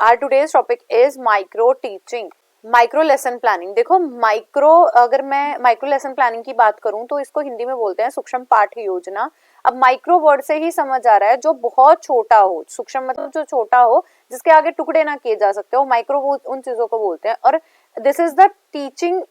Our today's topic is micro teaching. Micro lesson planning. देखो अगर मैं माइक्रो लेसन प्लानिंग की बात करूं तो इसको हिंदी में बोलते हैं सूक्ष्म पाठ्य योजना. अब माइक्रो वर्ड से ही समझ आ रहा है जो बहुत छोटा हो. सूक्ष्म मतलब जो छोटा हो, जिसके आगे टुकड़े ना किए जा सकते हो. माइक्रो वो उन चीजों को बोलते हैं. और this is the teaching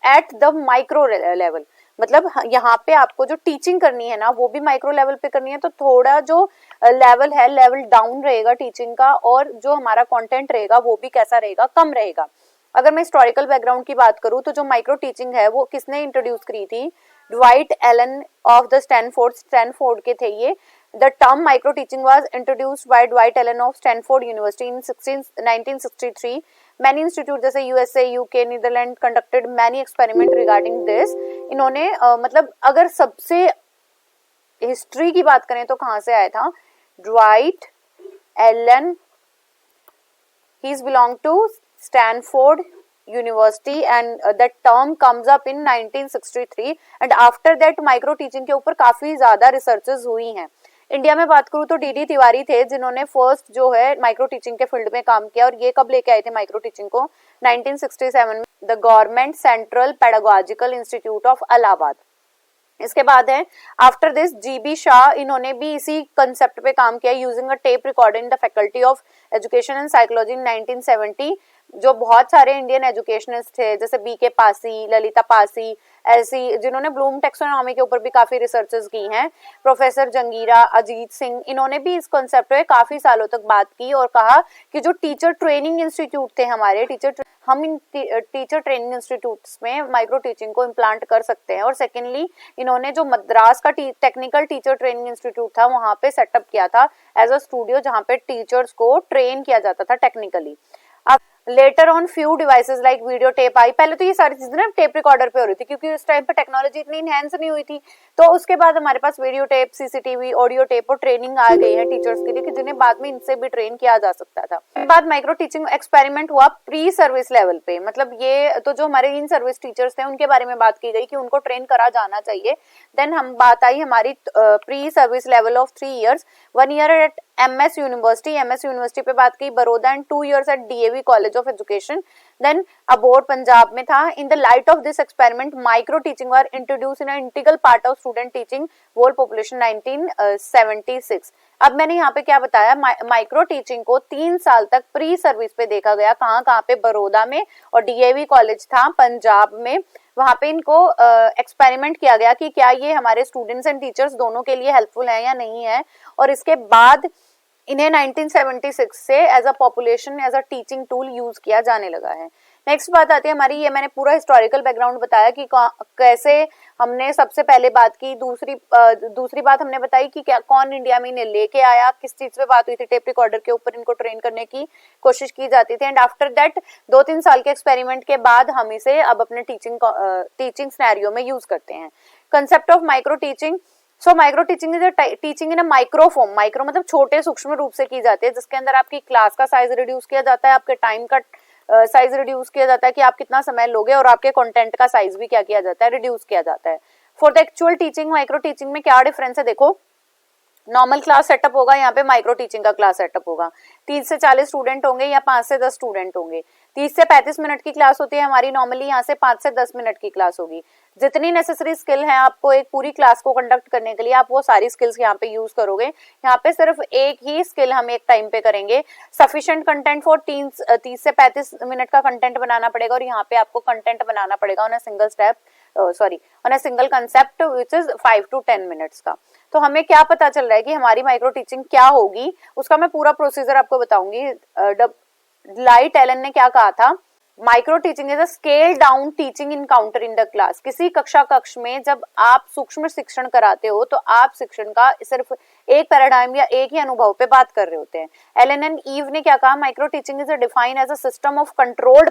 at the micro level. मतलब यहाँ पे आपको जो टीचिंग करनी है ना, वो भी माइक्रो लेवल पे करनी है. तो थोड़ा जो लेवल है, लेवल डाउन रहेगा टीचिंग का, और जो हमारा कंटेंट रहेगा वो भी कैसा रहेगा, कम रहेगा. अगर मैं हिस्टोरिकल बैकग्राउंड की बात करूं तो जो माइक्रो टीचिंग है वो किसने इंट्रोड्यूस करी थी? Dwight Allen of the Stanford के थे ये. The term micro teaching was introduced by Dwight Allen of Stanford University in 1963. Many institute जैसे USA, UK, Netherland conducted many experiment regarding this. इन्होंने मतलब अगर सबसे हिस्ट्री की बात करें तो कहां से आया था? Dwight Allen, he is belong to Stanford University and that term comes up in 1963 and after that micro teaching के ऊपर काफी ज्यादा रिसर्चेस हुई हैं. इंडिया में बात करूं तो डी तिवारी थे जिन्होंने फर्स्ट जो है माइक्रो टीचिंग के फील्ड में काम किया. और ये कब लेके आए थे माइक्रो टीचिंग को? 1967 में the government central pedagogical institute of Allahabad. इसके बाद है आफ्टर दिस जीबी शाह. इन्होंने भी इसी कंसेप्ट पे काम किया using a tape recorder in the faculty of education and psychology in 1970. जो बहुत सारे इंडियन एजुकेशनिस्ट थे जैसे बीके पासी, ललिता पासी, ऐसी जिन्होंने ब्लूम टेक्सोनॉमी के ऊपर भी काफी रिसर्चेस की हैं. प्रोफेसर जंगीरा, अजीत सिंह, इन्होंने भी इस कॉन्सेप्ट पे काफी सालों तक बात की और कहा कि जो टीचर ट्रेनिंग इंस्टीट्यूट थे हमारे, हम इन टीचर ट्रेनिंग इंस्टीट्यूट्स में माइक्रो टीचिंग को इम्प्लांट कर सकते हैं. और सेकेंडली इन्होंने जो मद्रास का टेक्निकल टीचर ट्रेनिंग इंस्टीट्यूट था वहां पे सेटअप किया था एज अ स्टूडियो, जहां पे टीचर्स को ट्रेन किया जाता था टेक्निकली. अब later on few devices like video tape आई. पहले तो ये सारी चीजें ना टेप रिकॉर्डर पे हो रही थी क्योंकि उस टाइम पे टेक्नोलॉजी इतनी इनहेंस नहीं हुई थी. तो उसके बाद हमारे पास video tape, CCTV, audio tape और ट्रेनिंग आ गई है टीचर्स के लिए कि जिन्हें बाद में इनसे भी ट्रेन किया जा सकता था. उसके बाद माइक्रो टीचिंग एक्सपेरिमेंट हुआ प्री सर्विस लेवल पे. मतलब ये तो जो हमारे इन सर्विस टीचर्स थे उनके बारे में बात की गई कि उनको ट्रेन करा जाना चाहिए. देन हम बात आई हमारी pre service level of 3 years, 1 year at MS university पे बात की, Baroda, and 2 years at DAV college of education. Then aboard Punjab में था. In the light of this experiment micro teaching were introduced in integral part of student teaching whole population 1976. अब मैंने यहाँ पे क्या बताया, माइक्रो टीचिंग को 3 साल तक प्री सर्विस पे देखा गया. कहाँ पे? बड़ौदा में, और डीएवी कॉलेज था पंजाब में. वहां पे इनको एक्सपेरिमेंट किया गया कि क्या ये हमारे स्टूडेंट्स एंड टीचर्स दोनों के लिए हेल्पफुल है या नहीं है. और इसके बाद इन्हें 1976 से as a population, as a teaching tool use किया जाने लगा है. नेक्स्ट बात आती है हमारी, ये मैंने पूरा हिस्टोरिकल बैकग्राउंड बताया कि कैसे हमने सबसे पहले बात की. दूसरी बात हमने बताई कि क्या कौन इंडिया में इन्हें लेके आया, किस चीज पे बात हुई थी, टेप रिकॉर्डर के ऊपर इनको ट्रेन करने की कोशिश की जाती थी. एंड आफ्टर दैट 2-3 साल के एक्सपेरिमेंट के बाद हम इसे अब अपने टीचिंग सिनेरियो में यूज करते हैं. Concept of micro teaching. So micro teaching is teaching in a micro form. Micro मतलब छोटे सूक्ष्म रूप से की जाती है, जिसके अंदर आपकी क्लास का साइज रिड्यूस किया जाता है, आपके टाइम का साइज रिड्यूस किया जाता है कि आप कितना समय लोगे, और आपके कंटेंट का साइज भी क्या किया जाता है, रिड्यूस किया जाता है. For the actual teaching micro teaching में क्या डिफरेंस है? देखो, नॉर्मल क्लास सेटअप होगा, यहाँ पे माइक्रो टीचिंग का क्लास सेटअप होगा. 30 से 40 स्टूडेंट होंगे या 5 से 10 स्टूडेंट होंगे. 30 से 35 मिनट की क्लास होती है हमारी नॉर्मली, यहाँ से 5 से 10 मिनट की क्लास होगी. जितनी नेसेसरी स्किल है आपको एक पूरी क्लास को कंडक्ट करने के लिए, आप वो सारी स्किल्स यहाँ पे यूज करोगे. यहाँ पे सिर्फ एक ही स्किल हम एक टाइम पे करेंगे. सफिशिएंट कंटेंट फॉर 30 से 35 मिनट का कंटेंट बनाना पड़ेगा, और यहाँ पे आपको कंटेंट बनाना पड़ेगा on a single concept which is 5 to 10 minutes का. तो हमें क्या पता चल रहा है कि हमारी माइक्रो टीचिंग क्या होगी, उसका मैं पूरा प्रोसीजर आपको बताऊंगी. ड्वाइट एलन ने क्या कहा था? Micro teaching is a scale down teaching encounter in the class. किसी कक्ष में जब आप सूक्ष्म शिक्षण कराते हो तो आप शिक्षण का सिर्फ एक पैराडाइम या एक ही अनुभव पे बात कर रहे होते हैं. एलन एंड ईव ने क्या कहा? Micro teaching is defined as a system of controlled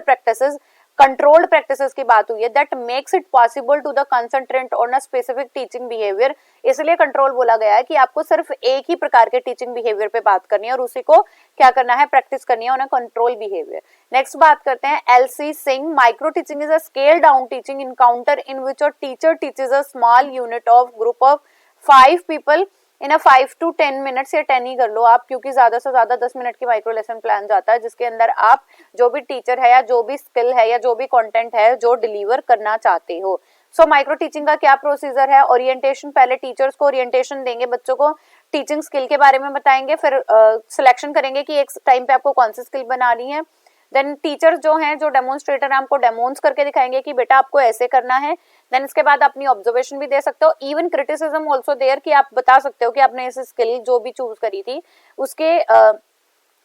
practices की बात हुई है that makes it possible to the concentrate on a specific teaching behaviour. इसलिए कंट्रोल बोला गया है कि आपको सिर्फ एक ही प्रकार के टीचिंग बिहेवियर पे बात करनी है और उसी को क्या करना है, प्रैक्टिस करनी है on a control behaviour. Next बात करते हैं LC Singh. Micro teaching is a scale down teaching encounter in which a teacher teaches a small unit of group of 5 people in a 5 to 10 minutes या 10 ही कर लो आप, क्योंकि ज्यादा से ज्यादा 10 मिनट की माइक्रो लेसन प्लान जाता है, जिसके अंदर आप जो भी टीचर है या जो भी स्किल है या जो भी कंटेंट है जो डिलीवर करना चाहते हो। सो माइक्रो टीचिंग का क्या प्रोसीजर है, ओरिएंटेशन, पहले टीचर्स को ओरिएंटेशन देंगे, बच्चों को टीचिंग स्किल के बारे में बताएंगे, फिर सिलेक्शन करेंगे कि एक टाइम पे आपको कौन सी स्किल बनानी है। देन टीचर्स जो हैं, जो डेमोन्स्ट्रेटर हैं, आपको डेमोन्स करके दिखाएंगे कि बेटा आपको ऐसे करना है। देन इसके बाद अपनी ऑब्जर्वेशन भी दे सकते हो, इवन क्रिटिसिज्म ऑल्सो देयर, कि आप बता सकते हो कि आपने ऐसी स्किल जो भी चूज करी थी उसके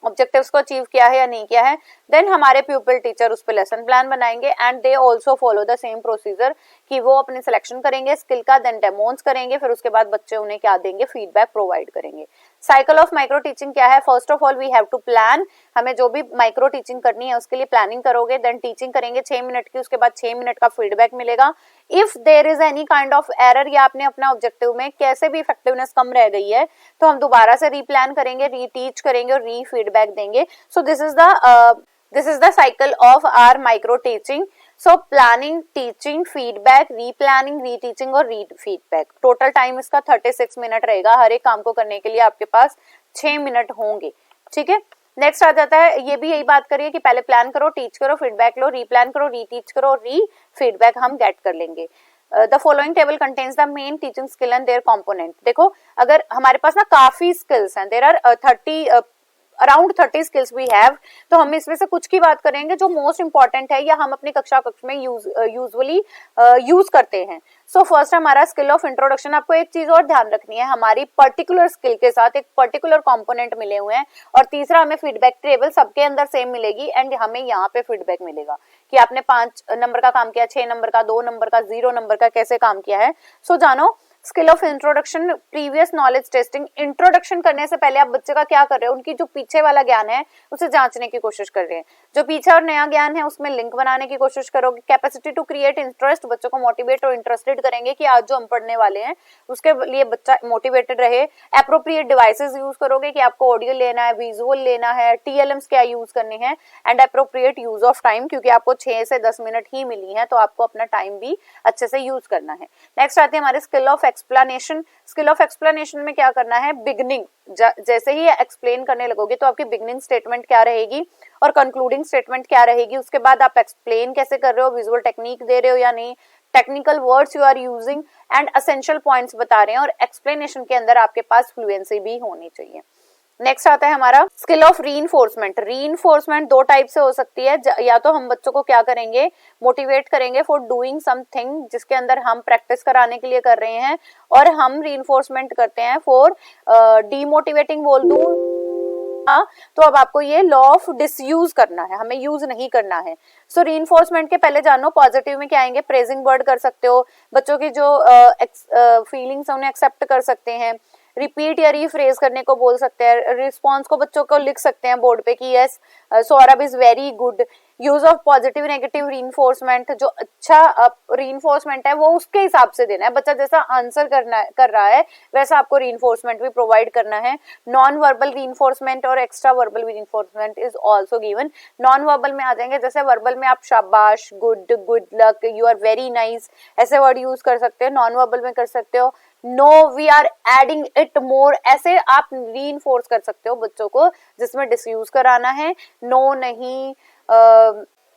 ऑब्जेक्टिव्स को अचीव किया है या नहीं किया है। देन हमारे प्यूपिल टीचर उस पर लेसन प्लान बनाएंगे and they also follow the same procedure, कि वो अपने सिलेक्शन करेंगे स्किल का, देन डेमोन्स करेंगे, फिर उसके बाद बच्चे उन्हें क्या देंगे, फीडबैक प्रोवाइड करेंगे। साइकिल ऑफ माइक्रो टीचिंग क्या है, first of all we have to plan, हमें जो भी माइक्रो टीचिंग करनी है उसके लिए प्लानिंग करोगे, देन टीचिंग करेंगे 6 मिनट की, उसके बाद 6 मिनट का फीडबैक मिलेगा। If there is any kind of error या आपने अपना ऑब्जेक्टिव में कैसे भी इफेक्टिवनेस कम रह गई है तो हम दोबारा से रीप्लान करेंगे, रीटीच करेंगे और री फीडबैक देंगे। So this is the cycle of our micro teaching. So planning, teaching, feedback, replanning, reteaching और री फीडबैक। टोटल टाइम इसका 36 मिनट रहेगा, हर एक काम को करने के लिए आपके पास 6 मिनट होंगे, ठीक है। नेक्स्ट आ जाता है, ये भी यही बात करिए कि पहले प्लान करो, टीच करो, फीडबैक लो, रीप्लान करो, रीटीच करो, री फीडबैक हम गेट कर लेंगे। The following table contains the main teaching skill and their component. देखो अगर हमारे पास ना काफी स्किल्स हैं, there are 30 skills we have, तो हम इसमें से कुछ की बात करेंगे जो मोस्ट इंपॉर्टेंट है या हम अपनी कक्षा कक्ष में यूजुअली यूज करते हैं। सो फर्स्ट हमारा स्किल ऑफ इंट्रोडक्शन। आपको एक चीज और ध्यान रखनी है, हमारी पर्टिकुलर स्किल के साथ एक पर्टिकुलर कंपोनेंट मिले हुए हैं, और तीसरा हमें फीडबैक टेबल सबके अंदर सेम मिलेगी एंड हमें यहाँ पे फीडबैक मिलेगा कि आपने 5 नंबर का काम किया, 6 नंबर का, 2 नंबर का, 0 नंबर का, कैसे काम किया है। सो जानो skill of introduction, previous knowledge testing. Introduction करने से पहले आप बच्चे का क्या कर रहे हो, उनकी जो पीछे वाला ज्ञान है उसे जांचने की कोशिश कर रहे हैं, जो पीछे और नया ज्ञान है उसमें लिंक बनाने की कोशिश करोगे। कैपेसिटी टू क्रिएट इंटरेस्ट, बच्चों को मोटिवेट और इंटरेस्टेड करेंगे कि आज जो हम पढ़ने वाले हैं उसके लिए बच्चा मोटिवेटेड रहे। एप्रोप्रिएट डिवाइसेस यूज करोगे कि आपको ऑडियो लेना है, विजुअल लेना है, टीएलएम्स क्या यूज करने हैं, and appropriate use of time, क्योंकि आपको 6 से 10 मिनट ही मिली है तो आपको अपना टाइम भी अच्छे से यूज करना है। नेक्स्ट आते हैं हमारे skill of explanation. Skill of explanation में क्या करना है, बिगनिंग, जैसे ही एक्सप्लेन करने लगोगे तो आपकी बिगनिंग स्टेटमेंट क्या रहेगी और कंक्लूडिंग स्टेटमेंट क्या रहेगी, उसके बाद आप एक्सप्लेन कैसे कर रहे हो, विजुअल टेक्निक दे रहे हो या नहीं, technical words you are using and essential points बता रहे हैं, और एक्सप्लेनेशन के अंदर आपके पास फ्लुएंसी भी होनी चाहिए। नेक्स्ट आता है हमारा skill of reinforcement. Reinforcement 2 type से हो सकती है, या तो हम बच्चों को क्या करेंगे, मोटिवेट करेंगे फॉर डूइंग समथिंग, जिसके अंदर हम प्रैक्टिस कराने के लिए कर रहे हैं, और हम रीइंफोर्समेंट करते हैं फॉर डीमोटिवेटिंग बोल दूं तो अब आपको ये लॉ ऑफ डिसयूज करना है, हमें यूज नहीं करना है। सो रीइंफोर्समेंट के पहले जानो पॉजिटिव में क्या आएंगे, प्रेजिंग वर्ड कर सकते हो, बच्चों की जो फीलिंग्स उन्हें एक्सेप्ट कर सकते हैं, रिपीट या रीफ्रेज करने को बोल सकते हैं, रिस्पॉन्स को बच्चों को लिख सकते हैं बोर्ड पे कि yes Saurabh is very good. Use of positive negative reinforcement, जो अच्छा रीइंफोर्समेंट है वो उसके हिसाब से देना है, बच्चा जैसा आंसर कर रहा है वैसा आपको रीइंफोर्समेंट भी प्रोवाइड करना है। नॉन वर्बल रीइंफोर्समेंट और extra verbal reinforcement is also given. Non verbal में आ जाएंगे, जैसे वर्बल में आप शाबाश, good, good luck, you are very nice, ऐसे वर्ड यूज कर सकते हो। नॉन वर्बल में कर सकते हो no we are adding it more, ऐसे आप रीइंफोर्स कर सकते हो बच्चों को जिसमें डिसयूज कराना है। नो नहीं,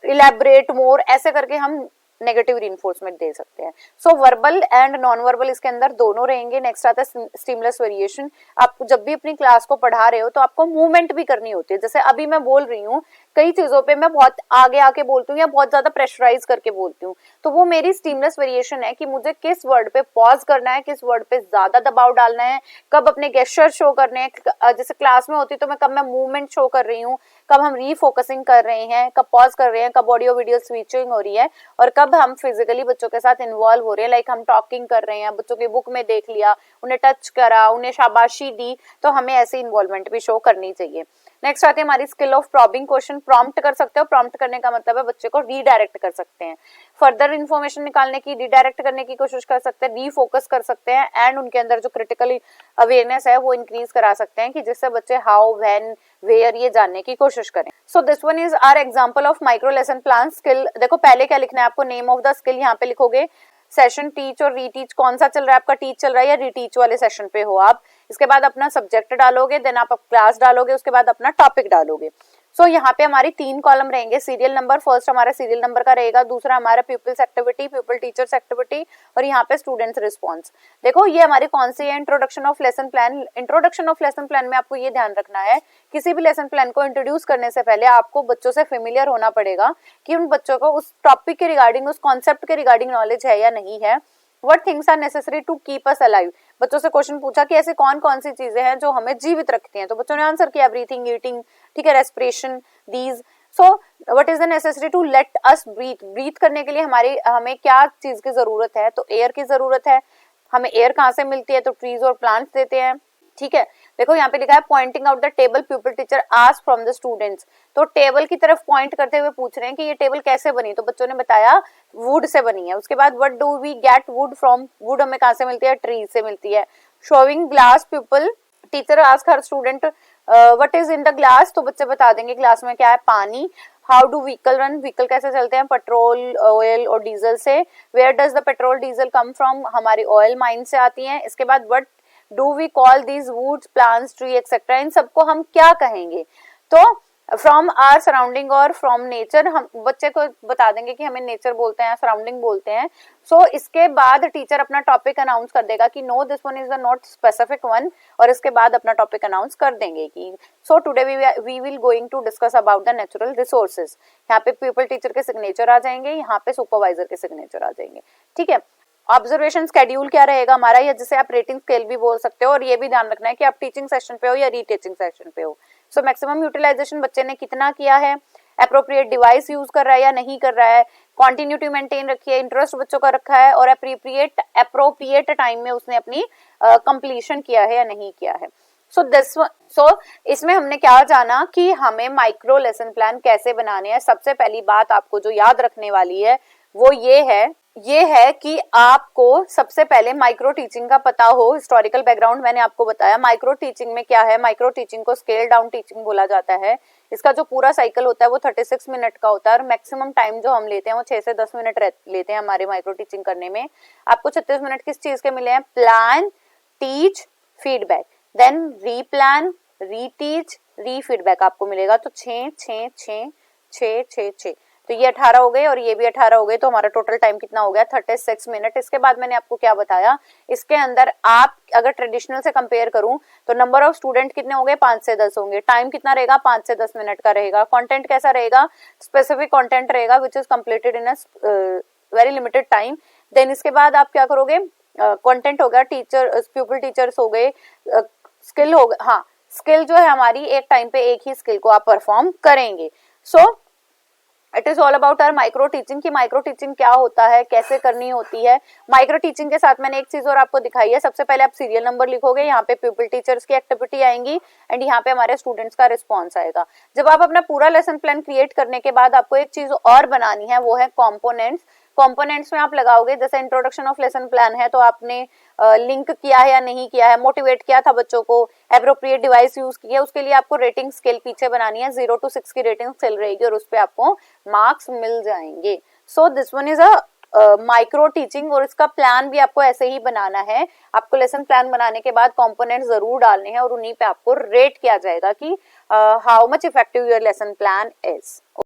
इलैबोरेट मोर, ऐसे करके हम नेगेटिव रीइंफोर्समेंट दे सकते हैं। सो वर्बल एंड नॉन वर्बल इसके अंदर दोनों रहेंगे। नेक्स्ट आता है स्टिमुलस वेरिएशन। आप जब भी अपनी क्लास को पढ़ा रहे हो तो आपको मूवमेंट भी करनी होती है, जैसे अभी मैं बोल रही हूँ, कई चीजों पे मैं बहुत आगे आके बोलती हूँ या बहुत ज्यादा प्रेशराइज करके बोलती हूँ, तो वो मेरी स्टिमुलस वेरिएशन है कि मुझे किस वर्ड पे पॉज करना है, किस वर्ड पे ज्यादा दबाव डालना है, कब अपने गेस्चर शो करने हैं। जैसे क्लास में होती तो मैं कब मैं मूवमेंट शो कर रही हूँ, कब हम रीफोकसिंग कर रहे हैं, कब पॉज कर रहे हैं, कब ऑडियो वीडियो स्विचिंग हो रही है, और कब हम फिजिकली बच्चों के साथ इन्वॉल्व हो रहे हैं, लाइक हम टॉकिंग कर रहे हैं, बच्चों की बुक में देख लिया, उन्हें टच करा, उन्हें शाबाशी दी, तो हमें ऐसी इन्वॉल्वमेंट भी शो करनी चाहिए। नेक्स्ट आती है हमारी skill of probing question. Prompt कर सकते हो, प्रॉम्प्ट करने का मतलब है बच्चे को रीडायरेक्ट कर सकते हैं, फर्दर इन्फॉर्मेशन निकालने की, रीडायरेक्ट करने की कोशिश कर सकते हैं, रीफोकस कर सकते हैं, एंड उनके अंदर जो क्रिटिकल अवेयरनेस है वो इंक्रीज करा सकते हैं कि जिससे बच्चे हाउ, व्हेन, वेयर ये जानने की कोशिश करें। So this one is our example of micro lesson plan skill. देखो पहले क्या लिखना है आपको, नेम ऑफ द स्किल यहाँ पे लिखोगे, सेशन टीच और रीटीच कौन सा चल रहा है आपका, टीच चल रहा है या रीटीच वाले सेशन पे हो आप। इसके बाद अपना सब्जेक्ट डालोगे, देन आप क्लास डालोगे, उसके बाद अपना टॉपिक डालोगे। सो यहाँ पे हमारी 3 कॉलम रहेंगे, सीरियल नंबर, फर्स्ट हमारा सीरियल नंबर का रहेगा, दूसरा हमारा pupils activity, pupil teachers activity, और यहाँ पे स्टूडेंट्स रिस्पॉन्स। देखो ये हमारी कौन सी है, introduction of lesson plan. Introduction of lesson plan में आपको ये ध्यान रखना है, किसी भी लेसन प्लान को इंट्रोड्यूस करने से पहले आपको बच्चों से फेमिलियर होना पड़ेगा कि उन बच्चों को उस टॉपिक के रिगार्डिंग, उस कॉन्सेप्ट के रिगार्डिंग नॉलेज है या नहीं है। What things are necessary to keep us alive? बच्चों से क्वेश्चन पूछा कि ऐसे कौन कौन सी चीजें हैं जो हमें जीवित रखती हैं, तो बच्चों ने आंसर किया ब्रीथिंग, ईटिंग, ठीक है, respiration, these. So what is the necessary to let us breathe. Breathe करने के लिए हमें क्या चीज की जरूरत है, तो एयर की जरूरत है। हमें एयर कहाँ से मिलती है, तो ट्रीज और प्लांट्स देते हैं, ठीक है। देखो यहाँ पे लिखा है pointing out the table people teacher asked from the students. तो टेबल की तरफ पॉइंट करते हुए पूछ रहे हैं कि ये टेबल कैसे बनी, तो बच्चों ने बताया वुड से बनी है। उसके बाद what do we get wood from, wood हमें कहाँ से मिलती है, ट्री से मिलती है। Showing glass pupil teacher ask her student what is in the glass, तो बच्चे बता देंगे ग्लास में क्या है, पानी। How do vehicle run, vehicle कैसे चलते हैं, पेट्रोल, ऑयल और डीजल से। Where does the petrol diesel come from, हमारी ऑयल माइन से आती है। इसके बाद what do we call these woods, plants, tree etcetera, इन सबको हम क्या कहेंगे, तो फ्रॉम आर सराउंडिंग और फ्रॉम नेचर, हम बच्चे को बता देंगे कि हमें नेचर बोलते हैं, सराउंडिंग बोलते हैं। सो इसके बाद टीचर अपना टॉपिक अनाउंस कर देगा कि no this one is the not specific one, और इसके बाद अपना टॉपिक अनाउंस कर देंगे कि so today we will going to discuss about the natural resources. यहाँ पे पीपल टीचर के सिग्नेचर आ जाएंगे, यहाँ पे सुपरवाइजर के सिग्नेचर आ जाएंगे, ठीक है। ऑब्जर्वेशन स्केड्यूल क्या रहेगा हमारा, या जिसे आप रेटिंग स्केल भी बोल सकते हो, और ये भी ध्यान रखना है कि आप टीचिंग सेशन पे हो या रीटीचिंग सेशन पे हो। सो मैक्सिमम यूटिलाइजेशन बच्चे ने कितना किया है, अप्रोप्रिएट डिवाइस यूज कर रहा है या नहीं कर रहा है, कॉन्टिन्यूटी मेंटेन रखी है, इंटरेस्ट बच्चों का रखा है, और अप्रोप्रिएट टाइम में उसने अपनी कंप्लीशन किया है या नहीं किया है। सो इसमें हमने क्या जाना कि हमें माइक्रो लेसन प्लान कैसे बनाने हैं। सबसे पहली बात आपको जो याद रखने वाली है वो ये है कि आपको सबसे पहले माइक्रो टीचिंग का पता हो। हिस्टोरिकल बैकग्राउंड मैंने आपको बताया, माइक्रो टीचिंग में क्या है, माइक्रो टीचिंग को स्केल डाउन टीचिंग बोला जाता है। इसका जो पूरा साइकिल होता है वो 36 मिनट का होता है, और मैक्सिमम टाइम जो हम लेते हैं वो 6 से 10 मिनट लेते हैं हमारे माइक्रो टीचिंग करने में। आपको 36 मिनट किस चीज के मिले हैं, plan, teach, feedback, then replan, reteach, refeedback आपको मिलेगा। तो 6 6 6 6 6 6, तो ये 18 हो गए और ये भी 18 हो गए, तो हमारा टोटल टाइम कितना हो गया, 36 मिनट। इसके बाद मैंने आपको क्या बताया, इसके अंदर आप अगर ट्रेडिशनल से कंपेयर करूं तो नंबर ऑफ स्टूडेंट कितने होंगे, 5 से 10 होंगे। टाइम कितना रहेगा, 5 से 10 मिनट का रहेगा। कंटेंट कैसा रहेगा, स्पेसिफिक कंटेंट रहेगा which is completed in a very limited time. Then इसके बाद आप क्या करोगे, कंटेंट हो गया, टीचर प्यूपिल टीचर्स हो गए, स्किल हो गया, हाँ स्किल जो है हमारी एक टाइम पे एक ही स्किल को आप परफॉर्म करेंगे। So it is all about our micro teaching कि माइक्रो टीचिंग क्या होता है, कैसे करनी होती है। माइक्रो टीचिंग के साथ मैंने एक चीज और आपको दिखाई है, सबसे पहले आप सीरियल नंबर लिखोगे, यहाँ पे पीपल टीचर्स की एक्टिविटी आएंगी एंड यहाँ पे हमारे स्टूडेंट्स का रिस्पॉन्स आएगा। जब आप अपना पूरा लेसन प्लान क्रिएट करने के बाद आपको एक चीज और बनानी है, वो है कॉम्पोनेंट्स। कॉम्पोनेंट्स में आप लगाओगे, जैसे इंट्रोडक्शन ऑफ लेसन प्लान है तो आपने लिंक किया है या नहीं किया है, मोटिवेट किया था बच्चों को, एप्रोप्रिएट डिवाइस यूज किया, उसके लिए आपको रेटिंग स्केल पीछे बनानी है, 0 to 6 की रेटिंग स्केल रहेगी और उस पे आपको मार्क्स मिल जाएंगे। सो this one is a micro teaching, और इसका प्लान भी आपको ऐसे ही बनाना है। आपको लेसन प्लान बनाने के बाद कंपोनेंट जरूर डालने हैं और उन्हीं पे आपको रेट किया जाएगा कि how much effective your lesson plan is.